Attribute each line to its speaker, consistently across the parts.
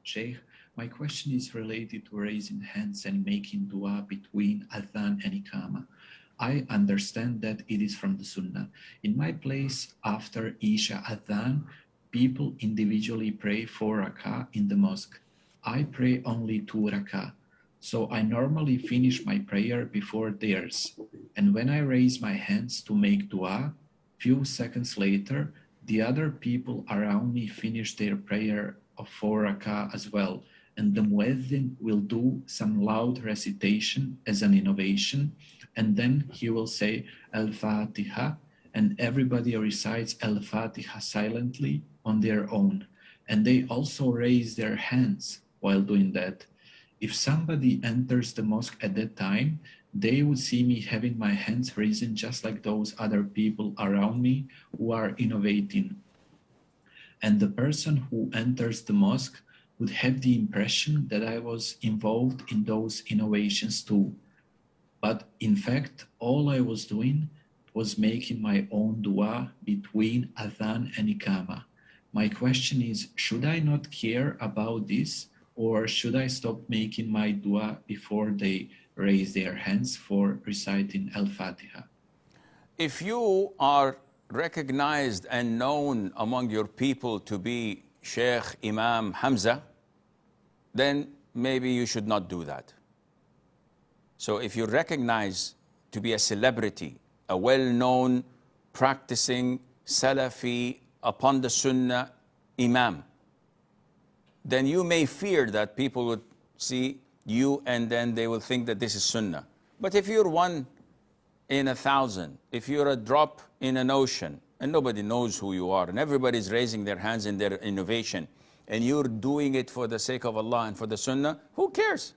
Speaker 1: Sheikh, my question is related to raising hands and making dua between adhan and iqamah. I understand that it is from the Sunnah. In my place, after Isha adhan, people individually pray 4 rakah in the mosque. I pray only 2 rakah. So I normally finish my prayer before theirs. And when I raise my hands to make dua, few seconds later, the other people around me finish their prayer of 4 rakah as well. And the muezzin will do some loud recitation as an innovation, and then he will say Al-Fatiha, and everybody recites Al-Fatiha silently on their own. And they also raise their hands while doing that. If somebody enters the mosque at that time, they would see me having my hands raised just like those other people around me who are innovating. And the person who enters the mosque would have the impression that I was involved in those innovations too. But in fact, all I was doing was making my own dua between adhan and iqamah. My question is, should I not care about this, or should I stop making my dua before they raise their hands for reciting Al-Fatiha?
Speaker 2: If you are recognized and known among your people to be Sheikh Imam Hamza, then maybe you should not do that. So if you recognize to be a celebrity, a well-known, practicing Salafi upon the Sunnah Imam, then you may fear that people would see you and then they will think that this is Sunnah. But if you're 1 in 1,000, if you're a drop in an ocean and nobody knows who you are and everybody's raising their hands in their innovation and you're doing it for the sake of Allah and for the Sunnah, who cares?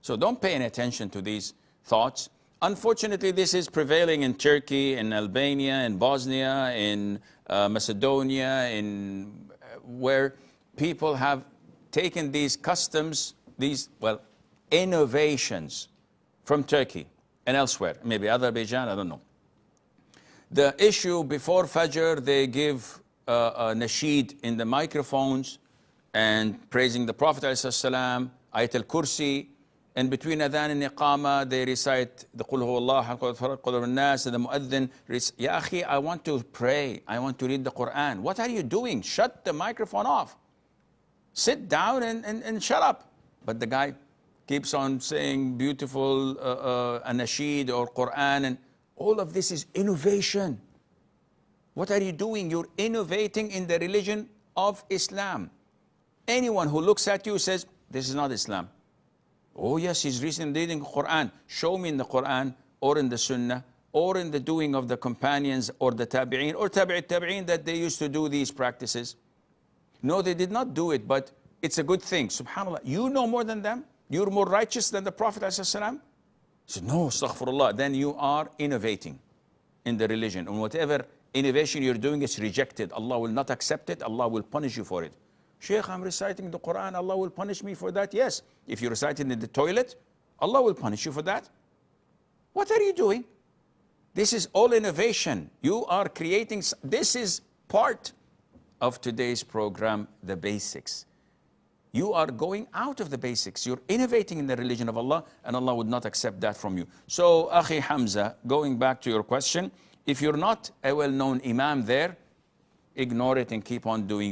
Speaker 2: So don't pay any attention to these thoughts. Unfortunately, this is prevailing in Turkey, in Albania, in Bosnia, in Macedonia, in where people have taken these customs, these, well, innovations from Turkey and elsewhere, maybe Azerbaijan, I don't know. The issue before Fajr, they give a nasheed in the microphones and praising the Prophet ﷺ, Ayat al-Kursi, and between adhan and iqamah, they recite the Qul Huwallah, Qul al-Nas, and the muadhin, Ya akhi, I want to pray, I want to read the Quran. What are you doing? Shut the microphone off. Sit down and shut up. But the guy keeps on saying beautiful nasheed or Quran, and all of this is innovation. What are you doing? You're innovating in the religion of Islam. Anyone who looks at you says, this is not Islam. Oh yes, he's recently reading the Quran. Show me in the Quran or in the Sunnah or in the doing of the companions or the tabi'een or tabi'een that they used to do these practices. No, they did not do it, but it's a good thing. SubhanAllah, you know more than them? You're more righteous than the Prophet ﷺ? He said, no, astaghfirullah. Then you are innovating in the religion. And whatever innovation you're doing is rejected. Allah will not accept it. Allah will punish you for it. Sheikh, I'm reciting the Quran. Allah will punish me for that. Yes. If you recite it in the toilet, Allah will punish you for that. What are you doing? This is all innovation. You are creating. This is part of today's program, the basics. You are going out of the basics. You're innovating in the religion of Allah, and Allah would not accept that from you. So, Akhi Hamza, going back to your question, if you're not a well-known imam there, ignore it and keep on doing your